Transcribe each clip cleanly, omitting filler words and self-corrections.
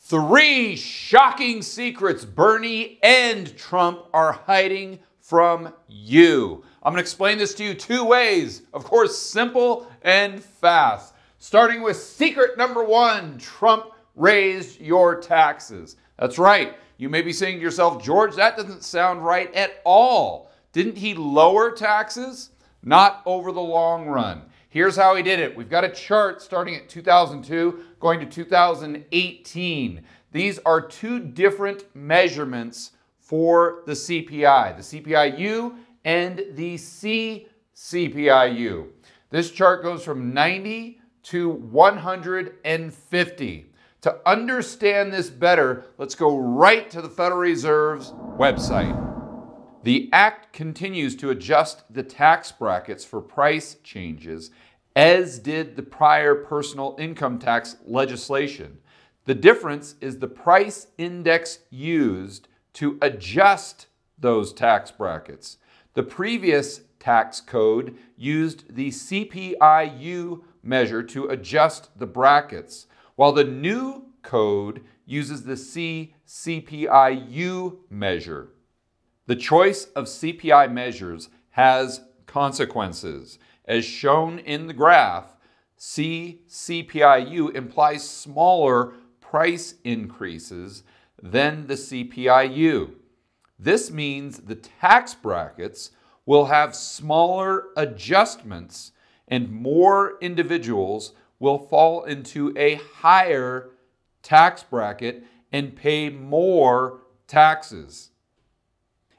3 shocking secrets Bernie and Trump are hiding from you. I'm going to explain this to you 2 ways. Of course, simple and fast. Starting with secret number 1, Trump raised your taxes. That's right. You may be saying to yourself, George, that doesn't sound right at all. Didn't he lower taxes? Not over the long run. Here's how he did it. We've got a chart starting at 2002, going to 2018. These are 2 different measurements for the CPI, the CPI-U and the CPI-U. This chart goes from 90 to 150. To understand this better, let's go right to the Federal Reserve's website. The Act continues to adjust the tax brackets for price changes, as did the prior personal income tax legislation. The difference is the price index used to adjust those tax brackets. The previous tax code used the CPI-U measure to adjust the brackets, while the new code uses the CPI-U measure. The choice of CPI measures has consequences. As shown in the graph, CPI-U implies smaller price increases than the CPI-U. This means the tax brackets will have smaller adjustments and more individuals will fall into a higher tax bracket and pay more taxes.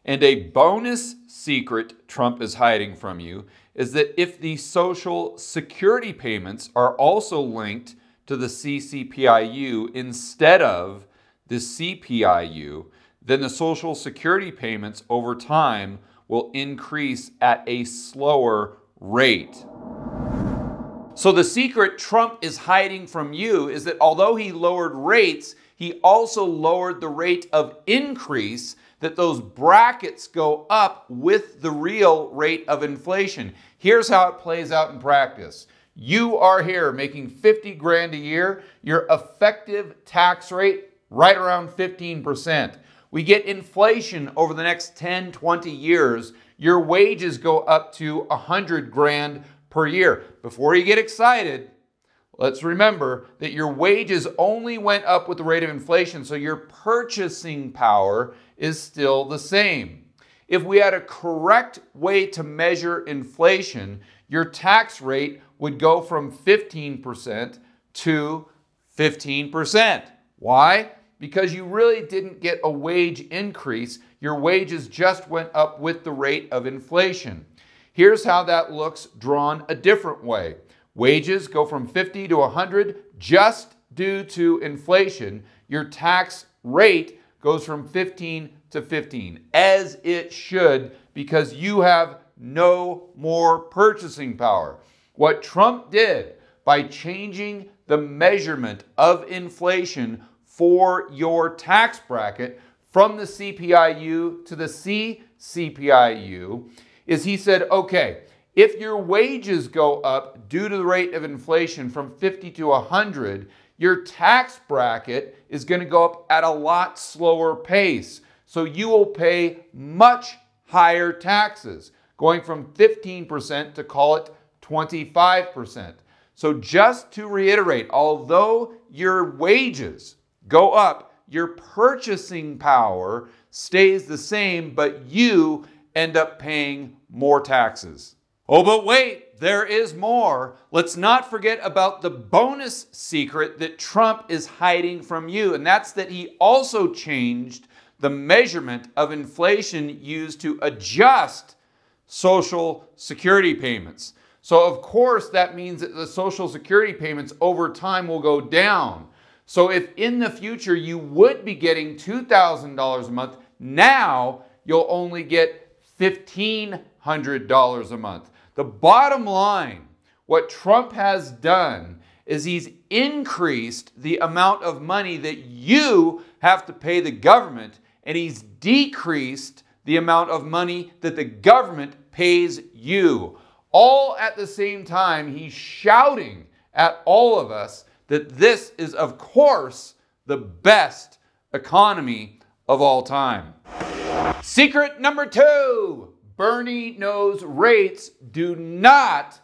And a bonus secret Trump is hiding from you is that if the Social Security payments are also linked to the CPI-U instead of the CPI-U, then the Social Security payments over time will increase at a slower rate. So the secret Trump is hiding from you is that although he lowered rates, he also lowered the rate of increase, that those brackets go up with the real rate of inflation. Here's how it plays out in practice. You are here making 50 grand a year. Your effective tax rate, right around 15%. We get inflation over the next 10, 20 years. Your wages go up to 100 grand per year. Before you get excited, let's remember that your wages only went up with the rate of inflation, so your purchasing power is still the same. If we had a correct way to measure inflation, your tax rate would go from 15% to 15%. Why? Because you really didn't get a wage increase. Your wages just went up with the rate of inflation. Here's how that looks drawn a different way. Wages go from 50 to 100 just due to inflation. Your tax rate goes from 15 to 15, as it should, because you have no more purchasing power. What Trump did by changing the measurement of inflation for your tax bracket from the CPI-U to the CPI-U is he said, okay, if your wages go up due to the rate of inflation from 50 to 100, your tax bracket is going to go up at a lot slower pace. So you will pay much higher taxes, going from 15% to call it 25%. So just to reiterate, although your wages go up, your purchasing power stays the same, but you end up paying more taxes. Oh, but wait, there is more. Let's not forget about the bonus secret that Trump is hiding from you, and that's that he also changed the measurement of inflation used to adjust Social Security payments. So of course that means that the Social Security payments over time will go down. So if in the future you would be getting $2,000 a month, now you'll only get $1,500 a month. The bottom line, what Trump has done is he's increased the amount of money that you have to pay the government, and he's decreased the amount of money that the government pays you. All at the same time, he's shouting at all of us that this is, of course, the best economy of all time. Secret number 2, Bernie knows rates do not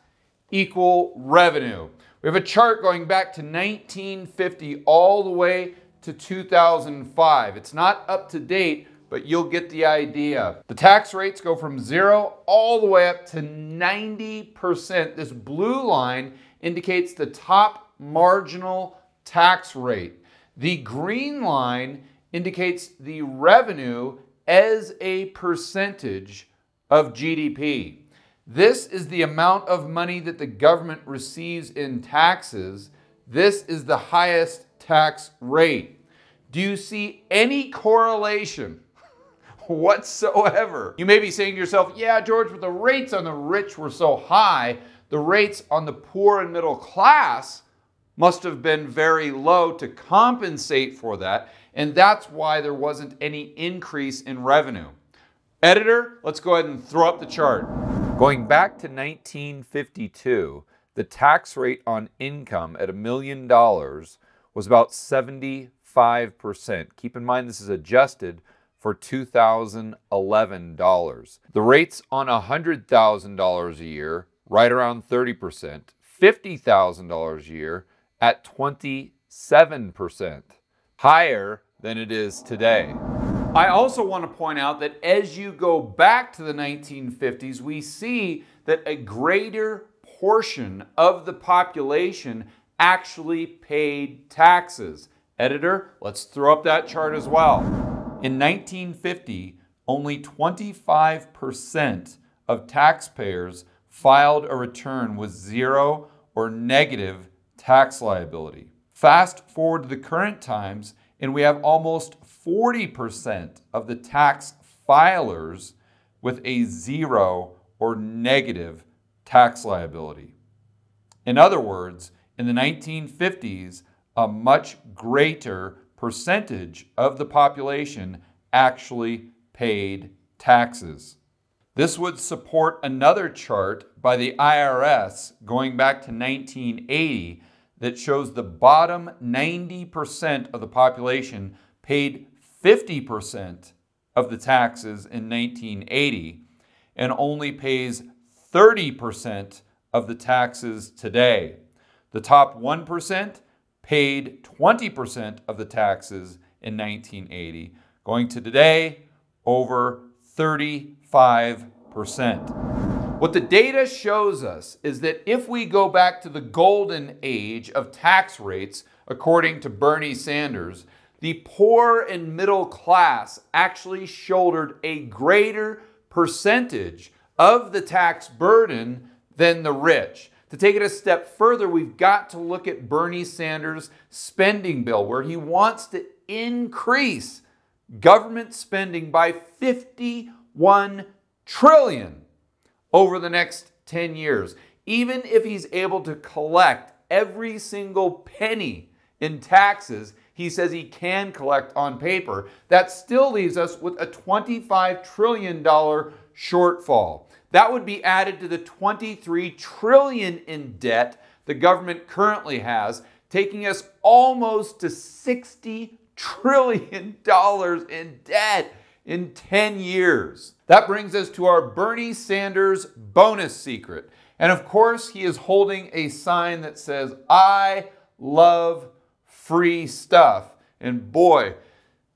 equal revenue. We have a chart going back to 1950 all the way to 2005. It's not up to date, but you'll get the idea. The tax rates go from 0 all the way up to 90%. This blue line indicates the top marginal tax rate. The green line indicates the revenue as a percentage of GDP. This is the amount of money that the government receives in taxes. This is the highest tax rate. Do you see any correlation whatsoever? You may be saying to yourself, yeah, George, but the rates on the rich were so high, the rates on the poor and middle class must have been very low to compensate for that, and that's why there wasn't any increase in revenue. Editor, let's go ahead and throw up the chart. Going back to 1952, the tax rate on income at $1 million was about 75%. Keep in mind this is adjusted for 2011 dollars. The rates on $100,000 a year, right around 30%. $50,000 a year at 27%. Higher than it is today. I also want to point out that as you go back to the 1950s, we see that a greater portion of the population actually paid taxes. Editor, let's throw up that chart as well. In 1950, only 25% of taxpayers filed a return with 0 or negative tax liability. Fast forward to the current times, and we have almost 40% of the tax filers with a 0 or negative tax liability. In other words, in the 1950s, a much greater percentage of the population actually paid taxes. This would support another chart by the IRS going back to 1980 that shows the bottom 90% of the population paid 50% of the taxes in 1980 and only pays 30% of the taxes today. The top 1% paid 20% of the taxes in 1980, going to today over 35%. What the data shows us is that if we go back to the golden age of tax rates, according to Bernie Sanders, the poor and middle class actually shouldered a greater percentage of the tax burden than the rich. To take it a step further, we've got to look at Bernie Sanders' spending bill, where he wants to increase government spending by $51 trillion over the next 10 years. Even if he's able to collect every single penny in taxes he says he can collect on paper, that still leaves us with a $25 trillion shortfall. That would be added to the $23 trillion in debt the government currently has, taking us almost to $60 trillion in debt in 10 years. That brings us to our Bernie Sanders bonus secret. And of course, he is holding a sign that says, "I love free stuff." And boy,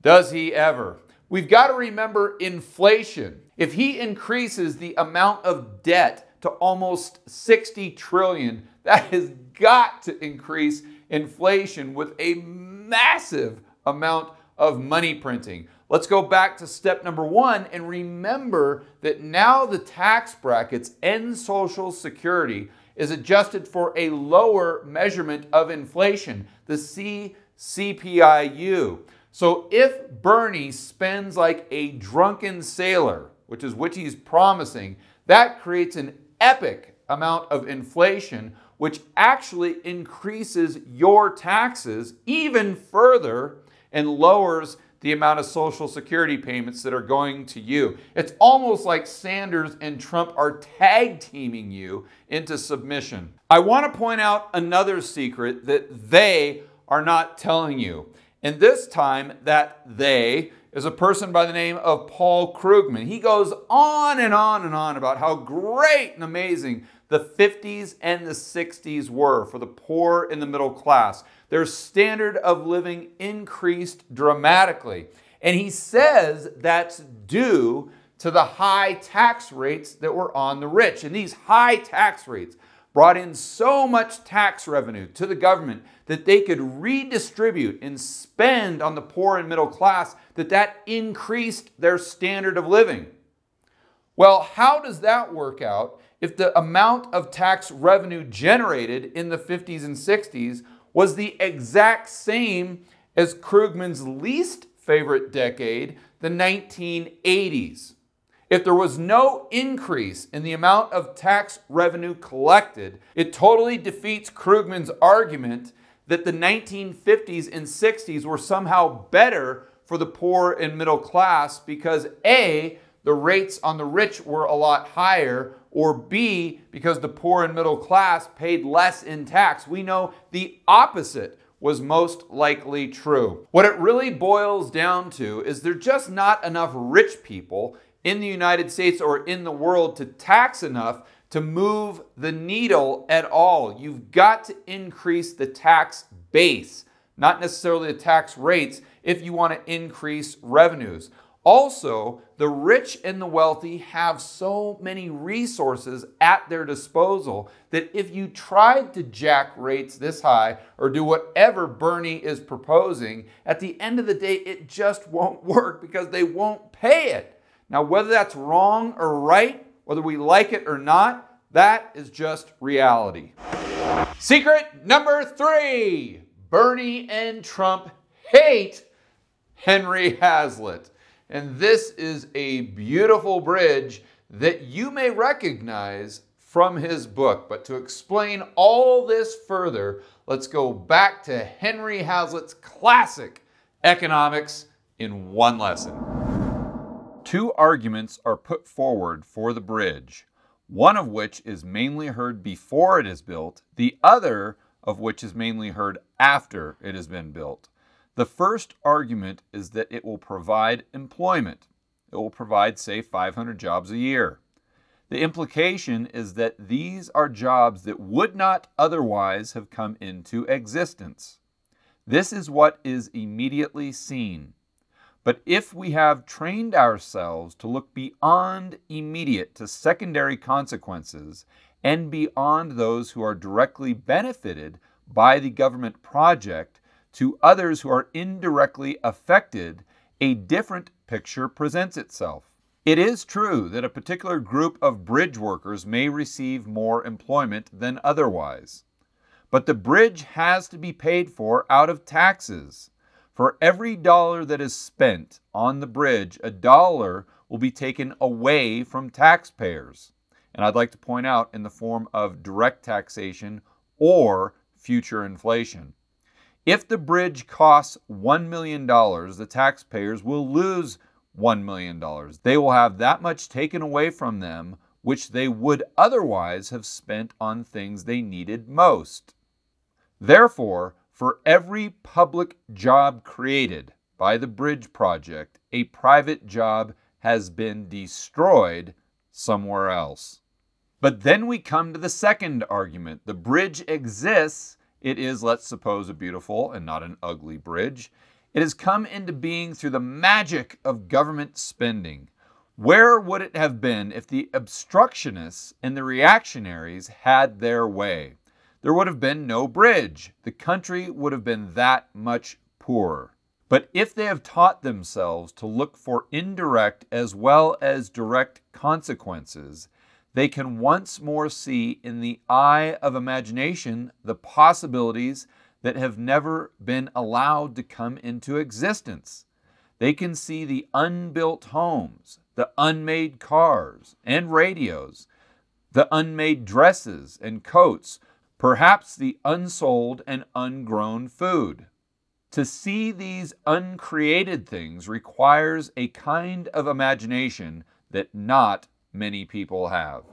does he ever. We've got to remember inflation. If he increases the amount of debt to almost $60 trillion, that has got to increase inflation with a massive amount of money printing. Let's go back to step number 1 and remember that now the tax brackets and Social Security is adjusted for a lower measurement of inflation, the CPIU. So if Bernie spends like a drunken sailor, which is what he's promising, that creates an epic amount of inflation, which actually increases your taxes even further and lowers the amount of Social Security payments that are going to you. It's almost like Sanders and Trump are tag teaming you into submission. I want to point out another secret that they are not telling you. And this time, that they is a person by the name of Paul Krugman. He goes on and on and on about how great and amazing the 50s and the 60s were for the poor and the middle class. Their standard of living increased dramatically. And he says that's due to the high tax rates that were on the rich. And these high tax rates brought in so much tax revenue to the government that they could redistribute and spend on the poor and middle class, that increased their standard of living. Well, how does that work out if the amount of tax revenue generated in the 50s and 60s was the exact same as Krugman's least favorite decade, the 1980s? If there was no increase in the amount of tax revenue collected, it totally defeats Krugman's argument that the 1950s and 60s were somehow better for the poor and middle class because A, the rates on the rich were a lot higher, or B, because the poor and middle class paid less in tax. We know the opposite was most likely true. What it really boils down to is there's just not enough rich people in the United States or in the world to tax enough to move the needle at all. You've got to increase the tax base, not necessarily the tax rates, if you want to increase revenues. Also, the rich and the wealthy have so many resources at their disposal that if you tried to jack rates this high or do whatever Bernie is proposing, at the end of the day, it just won't work because they won't pay it. Now, whether that's wrong or right, whether we like it or not, that is just reality. Secret number 3, Bernie and Trump hate Henry Hazlitt. And this is a beautiful bridge that you may recognize from his book. But to explain all this further, let's go back to Henry Hazlitt's classic Economics in One Lesson. 2 arguments are put forward for the bridge, one of which is mainly heard before it is built, the other of which is mainly heard after it has been built. The first argument is that it will provide employment. It will provide, say, 500 jobs a year. The implication is that these are jobs that would not otherwise have come into existence. This is what is immediately seen. But if we have trained ourselves to look beyond immediate to secondary consequences and beyond those who are directly benefited by the government project to others who are indirectly affected, a different picture presents itself. It is true that a particular group of bridge workers may receive more employment than otherwise. But the bridge has to be paid for out of taxes. For every dollar that is spent on the bridge, a dollar will be taken away from taxpayers. And I'd like to point out in the form of direct taxation or future inflation. If the bridge costs $1 million, the taxpayers will lose $1 million. They will have that much taken away from them, which they would otherwise have spent on things they needed most. Therefore, for every public job created by the bridge project, a private job has been destroyed somewhere else. But then we come to the second argument. The bridge exists. It is, let's suppose, a beautiful and not an ugly bridge. It has come into being through the magic of government spending. Where would it have been if the obstructionists and the reactionaries had their way? There would have been no bridge. The country would have been that much poorer. But if they have taught themselves to look for indirect as well as direct consequences, they can once more see in the eye of imagination the possibilities that have never been allowed to come into existence. They can see the unbuilt homes, the unmade cars and radios, the unmade dresses and coats, perhaps the unsold and ungrown food. To see these uncreated things requires a kind of imagination that not many people have.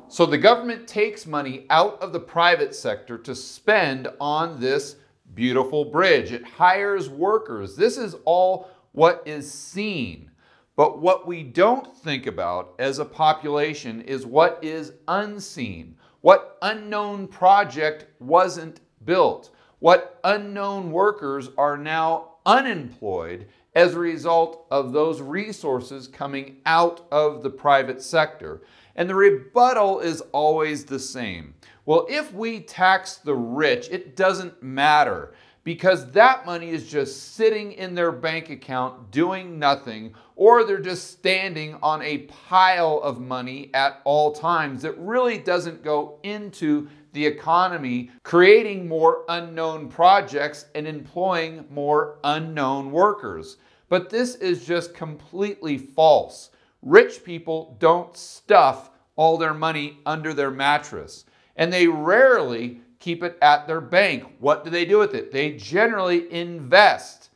So the government takes money out of the private sector to spend on this beautiful bridge. It hires workers. This is all what is seen. But what we don't think about as a population is what is unseen. What unknown project wasn't built? What unknown workers are now unemployed as a result of those resources coming out of the private sector? And the rebuttal is always the same. Well, if we tax the rich, it doesn't matter because that money is just sitting in their bank account doing nothing, or they're just standing on a pile of money at all times that really doesn't go into the economy, creating more unknown projects and employing more unknown workers. But this is just completely false. Rich people don't stuff all their money under their mattress, and they rarely keep it at their bank. What do they do with it? They generally invest.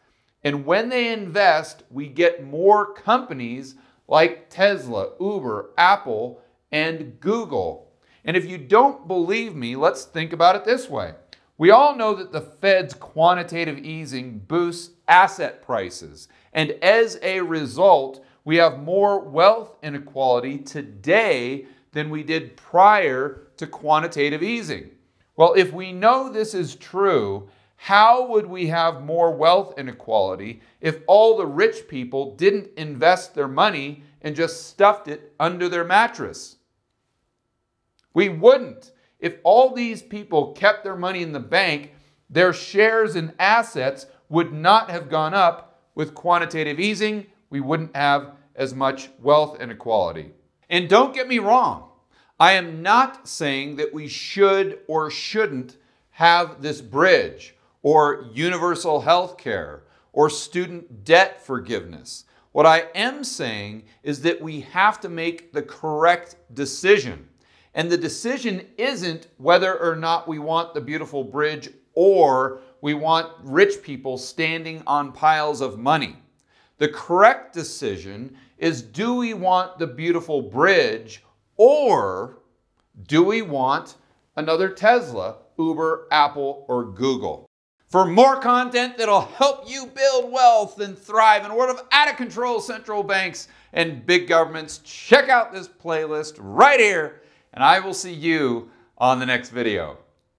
And when they invest, we get more companies like Tesla, Uber, Apple, and Google. And if you don't believe me, let's think about it this way. We all know that the Fed's quantitative easing boosts asset prices. And as a result, we have more wealth inequality today than we did prior to quantitative easing. Well, if we know this is true, how would we have more wealth inequality if all the rich people didn't invest their money and just stuffed it under their mattress? We wouldn't. If all these people kept their money in the bank, their shares and assets would not have gone up. With quantitative easing, we wouldn't have as much wealth inequality. And don't get me wrong. I am not saying that we should or shouldn't have this bridge or universal health care or student debt forgiveness. What I am saying is that we have to make the correct decision. And the decision isn't whether or not we want the beautiful bridge or we want rich people standing on piles of money. The correct decision is, do we want the beautiful bridge, or do we want another Tesla, Uber, Apple, or Google? For more content that'll help you build wealth and thrive in a world of out-of-control central banks and big governments, check out this playlist right here, and I will see you on the next video.